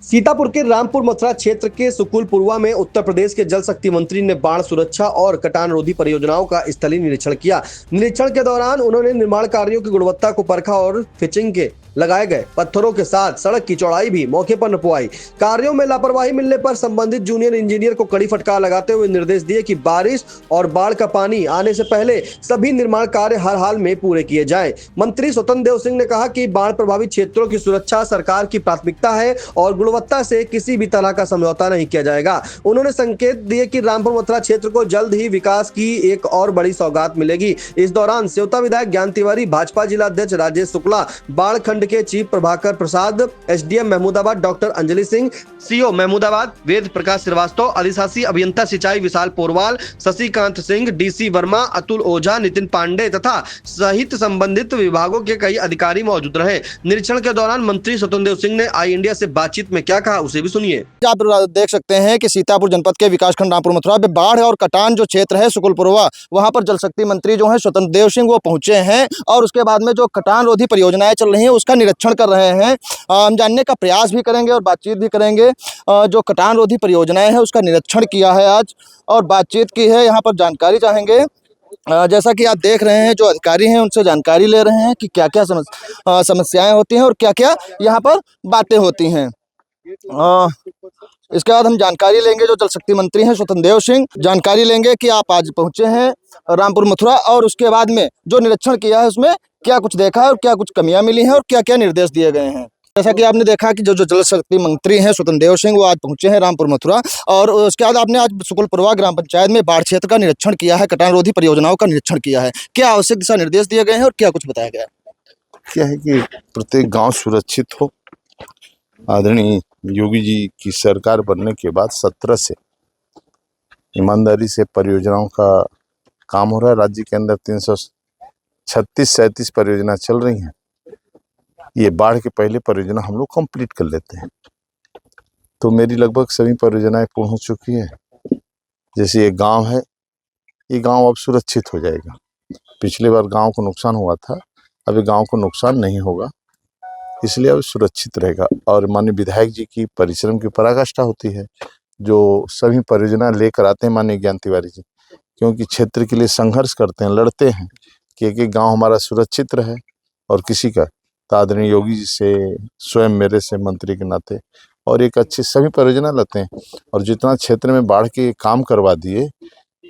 सीतापुर के रामपुर मथुरा क्षेत्र के सुकुलपुरवा में उत्तर प्रदेश के जल शक्ति मंत्री ने बाढ़ सुरक्षा और कटान रोधी परियोजनाओं का स्थलीय निरीक्षण किया। निरीक्षण के दौरान उन्होंने निर्माण कार्यों की गुणवत्ता को परखा और फिचिंग के लगाए गए पत्थरों के साथ सड़क की चौड़ाई भी मौके पर नपवाई। कार्यों में लापरवाही मिलने पर संबंधित जूनियर इंजीनियर को कड़ी फटकार लगाते हुए निर्देश दिए कि बारिश और बाढ़ का पानी आने से पहले सभी निर्माण कार्य हर हाल में पूरे किए जाएं। मंत्री स्वतंत्र देव सिंह ने कहा कि बाढ़ प्रभावित क्षेत्रों की सुरक्षा सरकार की प्राथमिकता है और गुणवत्ता से किसी भी तरह का समझौता नहीं किया जाएगा। उन्होंने संकेत दिए कि रामपुर मथुरा क्षेत्र को जल्द ही विकास की एक और बड़ी सौगात मिलेगी। इस दौरान सेवता विधायक ज्ञान तिवारी, भाजपा जिला अध्यक्ष राजेश शुक्ला, बाढ़ खंड के chief Prabhakar Prasad, SDM Mahmudabad doctor Anjali Singh, CO Mahmudabad Ved Prakash Srivastava, अधिशासी अभियंता सिंचाई विशाल पोरवाल, शशिकांत सिंह, डीसी वर्मा, अतुल ओझा, नितिन पांडे तथा सहित संबंधित विभागों के कई अधिकारी मौजूद रहे। निरीक्षण के दौरान मंत्री स्वतंत्र देव सिंह ने आई इंडिया से बातचीत में क्या कहा, उसे भी सुनिए। आप देख सकते हैं कि सीतापुर जनपद के विकासखंड रामपुर मथुरा में बाढ़ और कटान जो क्षेत्र है सुकुलपुरवा, वहां पर जल शक्ति मंत्री जो है स्वतंत्र देव सिंह वो पहुंचे हैं और उसके बाद में जो कटान रोधी परियोजनाएं चल रही हैं उसका निरीक्षण कर रहे हैं। हम जानने का प्रयास भी करेंगे और बातचीत भी करेंगे। जो कटान रोधी परियोजनाएं हैं उसका निरीक्षण किया है आज और बातचीत की है, यहाँ पर जानकारी चाहेंगे। जैसा कि आप देख रहे हैं जो अधिकारी हैं उनसे जानकारी ले रहे हैं कि क्या क्या समस्याएं होती हैं और क्या क्या यहाँ पर बातें होती हैं। इसके बाद हम जानकारी लेंगे, जो जल शक्ति मंत्री हैं स्वतंत्र देव सिंह जानकारी लेंगे कि आप आज पहुंचे हैं रामपुर मथुरा और उसके बाद में जो निरीक्षण किया है उसमें क्या कुछ देखा है और क्या कुछ कमियां मिली हैं और क्या क्या निर्देश दिए गए हैं। जैसा कि आपने देखा कि जो जल शक्ति मंत्री हैं स्वतंत्र देव सिंह वो आज पहुंचे हैं रामपुर मथुरा और उसके बाद आपने आज सुकुलपुरवा ग्राम पंचायत में बाढ़ क्षेत्र का निरीक्षण किया है, कटान रोधी परियोजनाओं का निरीक्षण किया है। क्या आवश्यक दिशा निर्देश दिए गए हैं और क्या कुछ बताया गया? क्या है कि प्रत्येक गांव सुरक्षित हो। आदरणीय योगी जी की सरकार बनने के बाद 17 से ईमानदारी से परियोजनाओं का काम हो रहा है। राज्य के अंदर 336-37 परियोजना चल रही हैं। ये बाढ़ के पहले परियोजना हम लोग कंप्लीट कर लेते हैं, तो मेरी लगभग सभी परियोजनाएं पूर्ण हो चुकी है। जैसे ये गांव है, ये गांव अब सुरक्षित हो जाएगा। पिछले बार गांव को नुकसान हुआ था, अभी गांव को नुकसान नहीं होगा, इसलिए अब सुरक्षित रहेगा। और माननीय विधायक जी की परिश्रम की पराकाष्ठा होती है जो सभी परियोजना लेकर आते हैं माननीय ज्ञान तिवारी जी, क्योंकि क्षेत्र के लिए संघर्ष करते हैं, लड़ते हैं कि एक गांव हमारा सुरक्षित रहे और किसी का। तो आदरणीय योगी जी से, स्वयं मेरे से मंत्री के नाते और एक अच्छी सभी परियोजना लाते हैं। और जितना क्षेत्र में बाढ़ के काम करवा दिए,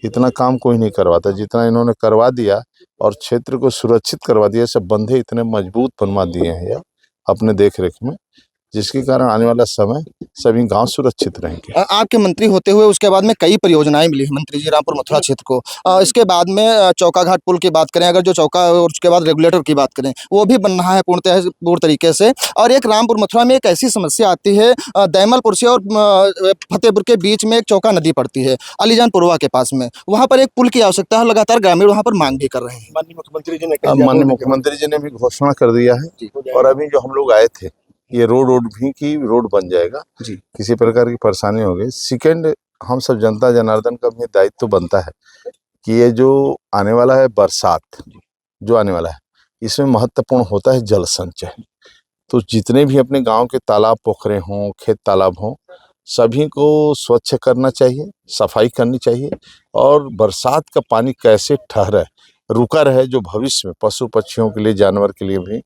इतना काम कोई नहीं करवाता जितना इन्होंने करवा दिया और क्षेत्र को सुरक्षित करवा दिया। सब बंधे इतने मजबूत बनवा दिए हैं या अपने देख रेख में, जिसके कारण आने वाला समय सभी गांव सुरक्षित रहेंगे। आपके मंत्री होते हुए उसके बाद में कई परियोजनाएं मिली हैं मंत्री जी रामपुर मथुरा क्षेत्र को। इसके बाद में चौका घाट पुल की बात करें, अगर जो चौका और उसके बाद रेगुलेटर की बात करें वो भी बन रहा है पूर्ण तरीके से। और एक रामपुर मथुरा में एक ऐसी समस्या आती है, दैमलपुर से और फतेहपुर के बीच में एक चौका नदी पड़ती है अलीजान पुरवा के पास में, वहाँ पर एक पुल की आवश्यकता है। लगातार ग्रामीण वहाँ पर मांग भी कर रहे हैं। माननीय मुख्यमंत्री जी ने भी घोषणा कर दिया है और अभी जो हम लोग आए थे ये रोड रोड बन जाएगा जी, किसी प्रकार की परेशानी हो गई। सेकेंड, हम सब जनता जनार्दन का भी दायित्व तो बनता है कि ये जो आने वाला है बरसात जो आने वाला है, इसमें महत्वपूर्ण होता है जल संचय। तो जितने भी अपने गांव के तालाब पोखरे हों, खेत तालाब हों, सभी को स्वच्छ करना चाहिए, सफाई करनी चाहिए। और बरसात का पानी कैसे ठहरे, रुका रहे, जो भविष्य में पशु पक्षियों के लिए, जानवर के लिए भी,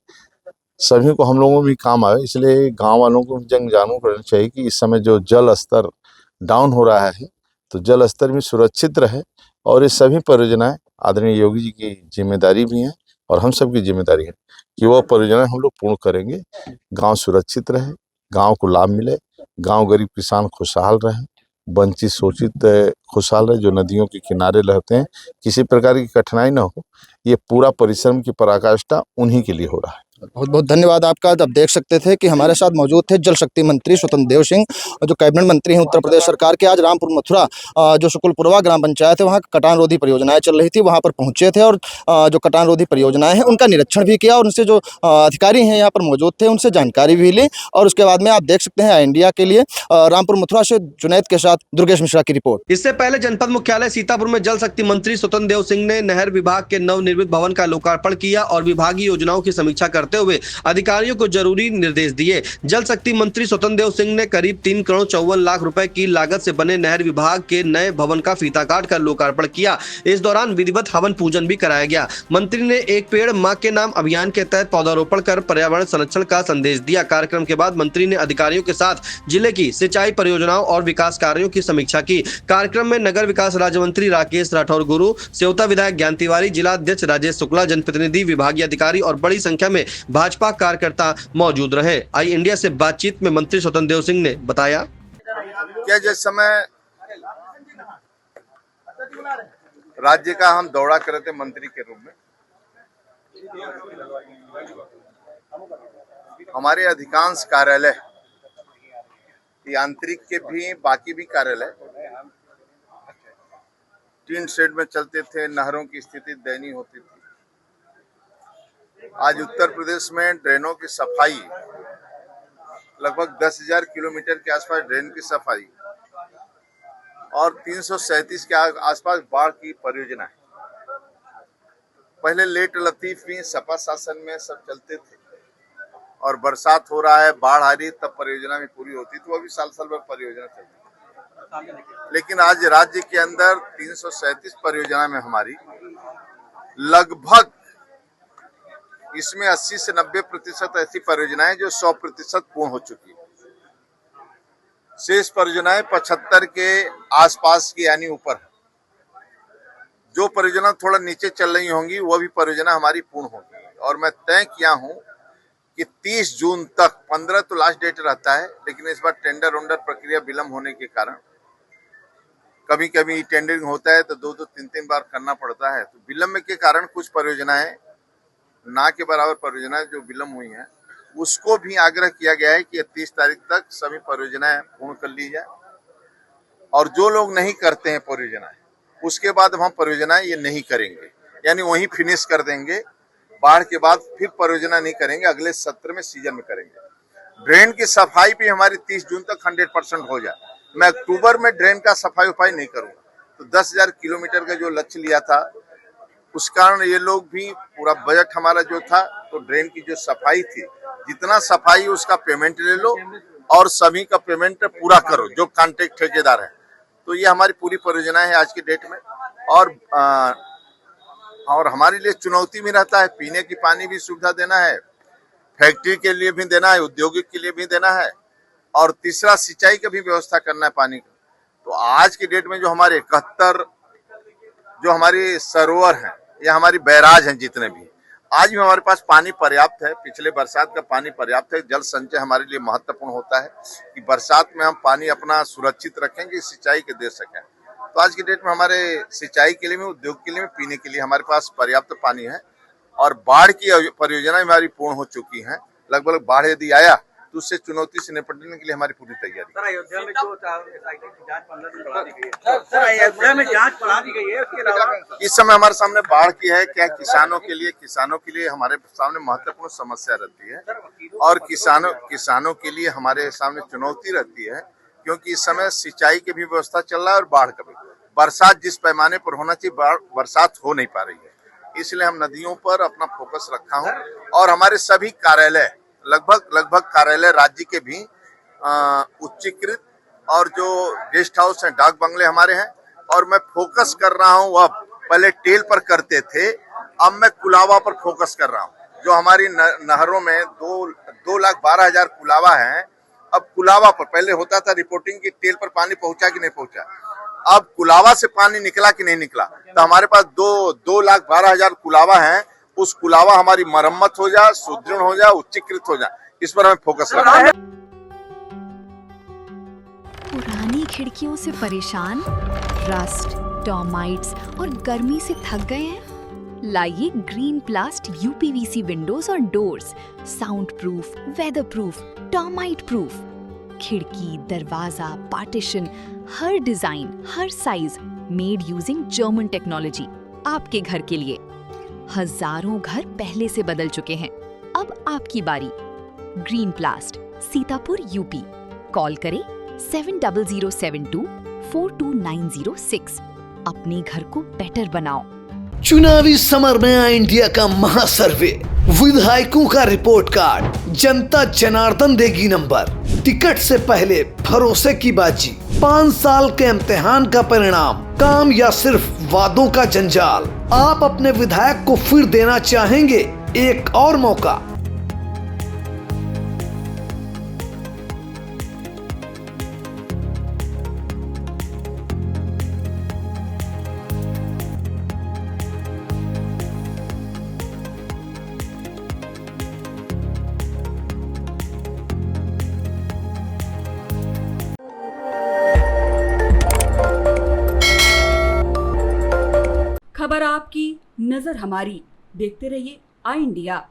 सभी को, हम लोगों भी काम आए। इसलिए गांव वालों को जंग जानू करना चाहिए कि इस समय जो जल स्तर डाउन हो रहा है तो जल स्तर भी सुरक्षित रहे। और ये सभी परियोजनाएं आदरणीय योगी जी की जिम्मेदारी भी है और हम सब की जिम्मेदारी है कि वो परियोजनाएं हम लोग पूर्ण करेंगे। गांव सुरक्षित रहे, गांव को लाभ मिले, गांव गरीब किसान खुशहाल रहे, वंचित शोषित खुशहाल रहे, जो नदियों के किनारे रहते हैं किसी प्रकार की कठिनाई न हो। ये पूरा परिश्रम की पराकाष्ठा उन्हीं के लिए हो रहा है। बहुत बहुत धन्यवाद आपका। अब देख सकते थे कि हमारे साथ मौजूद थे जल शक्ति मंत्री स्वतंत्र देव सिंह, जो कैबिनेट मंत्री हैं उत्तर प्रदेश सरकार के। आज रामपुर मथुरा जो सुकुलपुरवा ग्राम पंचायत है वहाँ कटान रोधी परियोजनाएं चल रही थी, वहाँ पर पहुंचे थे और जो कटान रोधी परियोजनाएं हैं उनका निरीक्षण भी किया और उनसे जो अधिकारी हैं यहाँ पर मौजूद थे उनसे जानकारी भी ली। और उसके बाद में आप देख सकते हैं इंडिया के लिए रामपुर मथुरा से जुनैद के साथ दुर्गेश मिश्रा की रिपोर्ट। इससे पहले जनपद मुख्यालय सीतापुर में जल शक्ति मंत्री स्वतंत्र देव सिंह ने नहर विभाग के नवनिर्मित भवन का लोकार्पण किया और विभागीय योजनाओं की समीक्षा करते करते हुए अधिकारियों को जरूरी निर्देश दिए। जल शक्ति मंत्री स्वतंत्र देव सिंह ने करीब 3 करोड़ 54 लाख रुपए की लागत से बने नहर विभाग के नए भवन का फीता काट कर लोकार्पण किया। इस दौरान विधिवत हवन पूजन भी कराया गया। मंत्री ने एक पेड़ मां के नाम अभियान के तहत पौधारोपण कर पर्यावरण संरक्षण का संदेश दिया। कार्यक्रम के बाद मंत्री ने अधिकारियों के साथ जिले की सिंचाई परियोजनाओं और विकास कार्यों की समीक्षा की। कार्यक्रम में नगर विकास राज्य मंत्री राकेश राठौर गुरु, सेवता विधायक ज्ञान तिवारी, जिला अध्यक्ष राजेश शुक्ला, जनप्रतिनिधि, विभागीय अधिकारी और बड़ी संख्या में भाजपा कार्यकर्ता मौजूद रहे। आई इंडिया से बातचीत में मंत्री स्वतंत्र देव सिंह ने बताया, क्या जिस समय राज्य का हम दौरा कर रहे थे मंत्री के रूप में, हमारे अधिकांश कार्यालय, आंतरिक के भी बाकी भी कार्यालय टीन शेड में चलते थे। नहरों की स्थिति दयनीय होती थी। आज उत्तर प्रदेश में ड्रेनों की सफाई, लगभग 10,000 किलोमीटर के आसपास ड्रेन की सफाई और 337 के आसपास बाढ़ की परियोजना है। पहले लेट लतीफ भी सपा शासन में सब चलते थे और बरसात हो रहा है, बाढ़ आ रही है, तब परियोजना भी पूरी होती थी। वो भी साल साल भर परियोजना चलती थी। लेकिन आज राज्य के अंदर 337 परियोजना में हमारी लगभग इसमें 80 से 90% ऐसी परियोजनाएं जो 100% पूर्ण हो चुकी है। शेष परियोजनाएं 75 के आसपास की यानी ऊपर है। जो परियोजना थोड़ा नीचे चल रही होंगी वो भी परियोजना हमारी पूर्ण होगी। और मैं तय किया हूं कि 30 जून तक, 15 तो लास्ट डेट रहता है, लेकिन इस बार टेंडर वेंडर प्रक्रिया विलम्ब होने के कारण कभी कभी टेंडरिंग होता है तो 2-2, 3-3 बार करना पड़ता है। तो विलम्ब के कारण कुछ परियोजनाएं ना के बराबर परियोजनाएं जो विलम्ब हुई हैं, उसको भी आग्रह किया गया है कि 30 तारीख तक सभी परियोजनाएं पूर्ण कर ली जाए। और जो लोग नहीं करते हैं परियोजनाएं, उसके बाद हम परियोजनाएं ये नहीं करेंगे, यानी वहीं फिनिश कर देंगे। बाढ़ के बाद फिर परियोजना नहीं करेंगे, अगले सत्र में सीजन में करेंगे। ड्रेन की सफाई भी हमारी 30 जून तक 100% हो जाए। मैं अक्टूबर में ड्रेन का सफाई उफाई नहीं करूंगा। तो 10,000 किलोमीटर का जो लक्ष्य लिया था, उस कारण ये लोग भी पूरा बजट हमारा जो था, तो ड्रेन की जो सफाई थी, जितना सफाई उसका पेमेंट ले लो और सभी का पेमेंट पूरा करो जो कॉन्ट्रैक्ट ठेकेदार है। तो ये हमारी पूरी परियोजना है आज की डेट में। और हमारे लिए चुनौती भी रहता है, पीने की पानी भी सुविधा देना है, फैक्ट्री के लिए भी देना है, औद्योगिक के लिए भी देना है, और तीसरा सिंचाई की भी व्यवस्था करना है पानी का। तो आज की डेट में जो हमारे 71 जो हमारी सरोवर हैं या हमारी बैराज हैं, जितने भी, आज भी हमारे पास पानी पर्याप्त है। पिछले बरसात का पानी पर्याप्त है। जल संचय हमारे लिए महत्वपूर्ण होता है कि बरसात में हम पानी अपना सुरक्षित रखेंगे, सिंचाई के दे सकें। तो आज की डेट में हमारे सिंचाई के लिए भी, उद्योग के लिए भी, पीने के लिए हमारे पास पर्याप्त पानी है। और बाढ़ की परियोजना हमारी पूर्ण हो चुकी है। लगभग बाढ़ यदि आया तो उससे चुनौती से निपटने के लिए हमारी पूरी तैयारी। सर, अयोध्या में जो जांच 15 दिन बढ़ा दी गई है। सर, अयोध्या में जांच बढ़ा दी गई है। उसके अलावा इस समय हमारे सामने बाढ़ की है क्या, किसानों के लिए हमारे सामने महत्वपूर्ण समस्या रहती है। और किसानों के लिए हमारे सामने चुनौती रहती है, क्योंकि इस समय सिंचाई की भी व्यवस्था चल रहा है और बाढ़ का भी। बरसात जिस पैमाने पर होना चाहिए, बरसात हो नहीं पा रही है। इसलिए हम नदियों पर अपना फोकस रखा हूं। और हमारे सभी कार्यालय, लगभग कार्यालय राज्य के भी उच्चीकृत और जो गेस्ट हाउस हैं, डाक बंगले हमारे हैं। और मैं फोकस कर रहा हूं, वह पहले टेल पर करते थे, अब मैं कुलावा पर फोकस कर रहा हूं। जो हमारी नहरों में 2,12,000 कुलावा हैं, अब कुलावा पर, पहले होता था रिपोर्टिंग की टेल पर पानी पहुंचा कि नहीं पहुंचा, अब कुलावा से पानी निकला कि नहीं निकला। तो हमारे पास 2,12,000 कुलावा हैं। उस कुलावा हमारी मरम्मत हो जाए, सुदृढ़ हो जाए, उच्चीकृत हो जाए, इस पर हमें फोकस रखना है। पुरानी खिड़कियों से परेशान, रस्ट, टर्माइट्स और गर्मी से थक गए हैं? लाइए ग्रीन प्लास्ट यूपीवीसी विंडोज और doors, soundproof, weatherproof, termite proof. खिड़की, दरवाजा, पार्टीशन, हर डिजाइन, हर size, made using German technology, आपके घर के लिए। हजारों घर पहले से बदल चुके हैं, अब आपकी बारी। Green प्लास्ट, Sitapur, UP. कॉल करें 7007242906। अपने घर को बेटर बनाओ। चुनावी समर में इंडिया का महासर्वे विधायकों का रिपोर्ट कार्ड, जनता जनार्दन देगी नंबर। टिकट से पहले भरोसे की बाजी, 5 साल के इम्तिहान का परिणाम, काम या सिर्फ वादों का जंजाल। आप अपने विधायक को फिर देना चाहेंगे एक और मौका? खबर आपकी, नजर हमारी। देखते रहिए आई इंडिया।